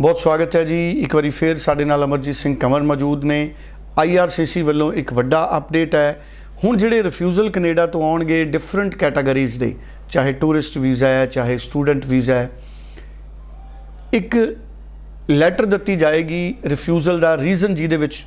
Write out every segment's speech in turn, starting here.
बहुत स्वागत है जी। एक बार फिर साडे नाल अमरजीत सिंह कंवर मौजूद ने। IRCC वालों एक वड्डा अपडेट है। हुण जिहड़े रिफ्यूज़ल कनेडा तो आउणगे डिफरेंट कैटागरीज़ दे, चाहे टूरिस्ट वीज़ा है चाहे स्टूडेंट वीज़ा है, एक लैटर दित्ती जाएगी रिफ्यूज़ल का रीज़न जिहदे विच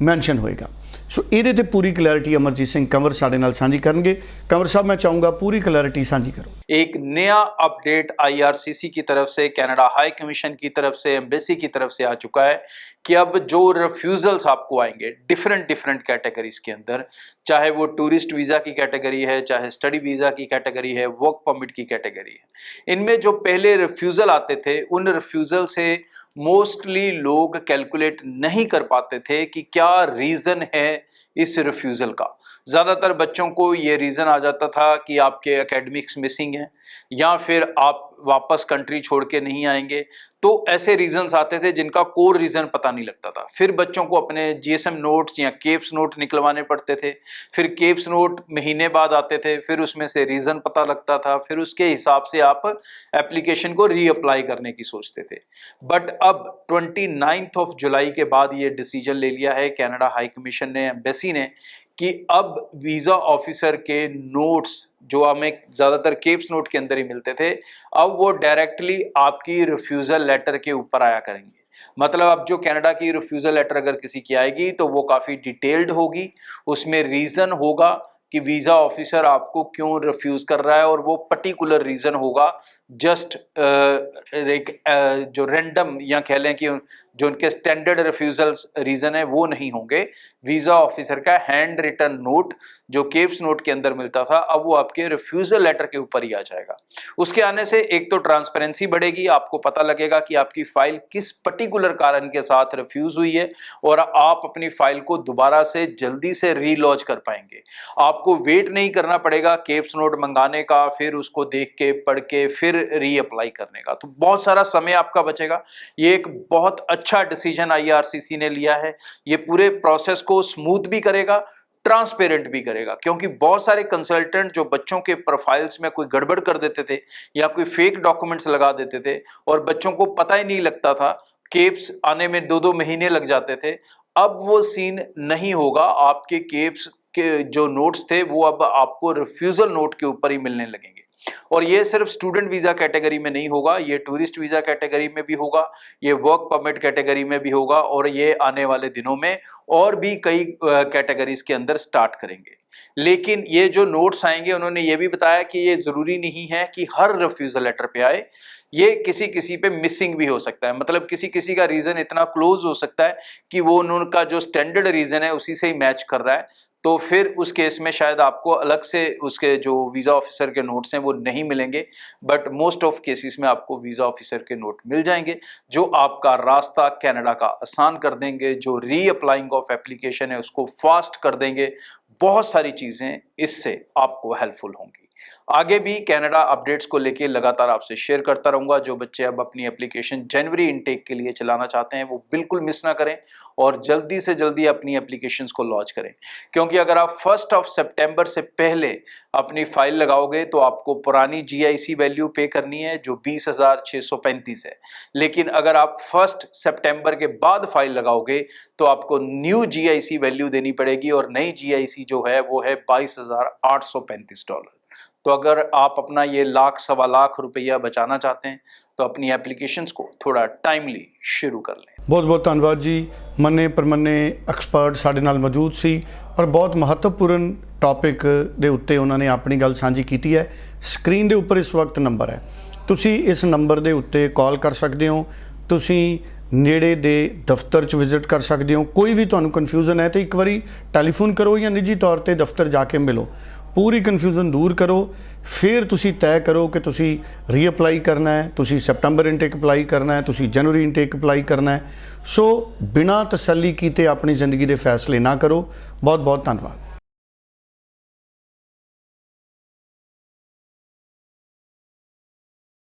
मैंशन होएगा। सो ये ते पूरी क्लैरिटी अमरजीत सिंह कंवर साडे नाल सांझी करनगे। कंवर साहब, मैं चाहूँगा पूरी क्लैरिटी सांझी करो। एक नया अपडेट IRCC की तरफ से, कनाडा हाई कमीशन की तरफ से, एम्बेसी की तरफ से आ चुका है कि अब जो रिफ्यूजल्स आपको आएंगे डिफरेंट कैटेगरीज के अंदर, चाहे वो टूरिस्ट वीज़ा की कैटेगरी है, चाहे स्टडी वीज़ा की कैटेगरी है, वर्क परमिट की कैटेगरी है, इनमें जो पहले रिफ्यूज़ल आते थे उन रिफ्यूज़ल से मोस्टली लोग कैलकुलेट नहीं कर पाते थे कि क्या रीज़न है इस रिफ्यूज़ल का। ज़्यादातर बच्चों को ये रीज़न आ जाता था कि आपके एकेडमिक्स मिसिंग हैं या फिर आप वापस कंट्री छोड़ के नहीं आएंगे। तो ऐसे रीजंस आते थे जिनका कोर रीज़न पता नहीं लगता था। फिर बच्चों को अपने GSM नोट्स या केप्स नोट निकलवाने पड़ते थे। फिर केप्स नोट महीने बाद आते थे, फिर उसमें से रीज़न पता लगता था, फिर उसके हिसाब से आप एप्लीकेशन को रीअप्लाई करने की सोचते थे। बट अब 29 जुलाई के बाद ये डिसीजन ले लिया है कनाडा हाई कमीशन ने, एम्बेसी ने, कि अब वीज़ा ऑफिसर के नोट्स जो हमें ज़्यादातर केप्स नोट के अंदर ही मिलते थे, अब वो डायरेक्टली आपकी रिफ्यूज़ल लेटर के ऊपर आया करेंगे। मतलब अब जो कनाडा की रिफ्यूज़ल लेटर अगर किसी की आएगी तो वो काफ़ी डिटेल्ड होगी, उसमें रीज़न होगा कि वीज़ा ऑफिसर आपको क्यों रिफ्यूज़ कर रहा है, और वो पर्टिकुलर रीज़न होगा। जस्ट जो रैंडम या कह लें कि जो उनके स्टैंडर्ड रिफ्यूजल्स रीज़न है वो नहीं होंगे। वीज़ा ऑफिसर का हैंड रिटन नोट जो केप्स नोट के अंदर मिलता था, अब वो आपके रिफ्यूज़ल लेटर के ऊपर ही आ जाएगा। उसके आने से एक तो ट्रांसपेरेंसी बढ़ेगी, आपको पता लगेगा कि आपकी फाइल किस पर्टिकुलर कारण के साथ रिफ्यूज़ हुई है, और आप अपनी फाइल को दोबारा से जल्दी से रीलॉन्च कर पाएंगे। आपको वेट नहीं करना पड़ेगा केप्स नोट मंगाने का, फिर उसको देख के पढ़ के फिर रीअप्लाई करने का। तो बहुत सारा समय आपका बचेगा। ये एक बहुत अच्छा डिसीजन IRCC ने लिया है। ये पूरे प्रोसेस को स्मूथ भी करेगा, ट्रांसपेरेंट भी करेगा, क्योंकि बहुत सारे कंसल्टेंट जो बच्चों के प्रोफाइल्स में कोई गड़बड़ कर देते थे या कोई फेक डॉक्यूमेंट्स लगा देते थे और बच्चों को पता ही नहीं लगता था, केप्स आने में 2-2 महीने लग जाते थे। अब वो सीन नहीं होगा। आपके केप्स के जो नोट्स थे वो अब आपको रिफ्यूजल नोट के ऊपर ही मिलने लगेंगे। और ये सिर्फ स्टूडेंट वीज़ा कैटेगरी में नहीं होगा, ये टूरिस्ट वीज़ा कैटेगरी में भी होगा, ये वर्क परमिट कैटेगरी में भी होगा, और ये आने वाले दिनों में और भी कई कैटेगरीज के अंदर स्टार्ट करेंगे। लेकिन ये जो नोट्स आएंगे, उन्होंने ये भी बताया कि ये जरूरी नहीं है कि हर रिफ्यूजल लेटर पे आए, ये किसी किसी पे मिसिंग भी हो सकता है। मतलब किसी किसी का रीजन इतना क्लोज हो सकता है कि वो उनका जो स्टैंडर्ड रीजन है उसी से ही मैच कर रहा है, तो फिर उस केस में शायद आपको अलग से उसके जो वीज़ा ऑफिसर के नोट्स हैं वो नहीं मिलेंगे। बट मोस्ट ऑफ केसेस में आपको वीज़ा ऑफिसर के नोट मिल जाएंगे जो आपका रास्ता कनाडा का आसान कर देंगे, जो रीअप्लाइंग ऑफ एप्लीकेशन है उसको फास्ट कर देंगे। बहुत सारी चीज़ें इससे आपको हेल्पफुल होंगी। आगे भी कनाडा अपडेट्स को लेके लगातार आपसे शेयर करता रहूंगा। जो बच्चे अब अपनी एप्लीकेशन जनवरी इनटेक के लिए चलाना चाहते हैं वो बिल्कुल मिस ना करें और जल्दी से जल्दी अपनी एप्लीकेशंस को लॉन्च करें, क्योंकि अगर आप 1 सितंबर से पहले अपनी फाइल लगाओगे तो आपको पुरानी GIC वैल्यू पे करनी है जो 20,635 है। लेकिन अगर आप 1 सितंबर के बाद फाइल लगाओगे तो आपको न्यू GIC वैल्यू देनी पड़ेगी, और नई GIC जो है वो है $22,835। तो अगर आप अपना ये लाख सवा लाख रुपया बचाना चाहते हैं तो अपनी एप्लीकेशंस को थोड़ा टाइमली शुरू कर लें। बहुत बहुत धन्यवाद जी। मन्ने परमन्ने एक्सपर्ट साडे नाल मौजूद सी और बहुत महत्वपूर्ण टॉपिक दे उत्ते उन्होंने अपनी गल सांझी कीती है। स्क्रीन दे उपर इस वक्त नंबर है, तुसी इस नंबर दे उत्ते कॉल कर सकते हो, तुसी नेड़े दे दफ्तर च विजिट कर सकते हो। कोई भी तुहानू कन्फ्यूजन है तो एक बारी टैलीफोन करो या निजी तौर पर दफ्तर जाके मिलो, पूरी कन्फ्यूजन दूर करो, फिर तुसी तय करो कि तुसी रीअप्लाई करना है, तुसी सितंबर इनटेक अप्लाई करना है, तुसी जनवरी इनटेक अप्लाई करना है। सो बिना तसल्ली कीते अपनी ज़िंदगी के फैसले ना करो। बहुत बहुत धन्यवाद।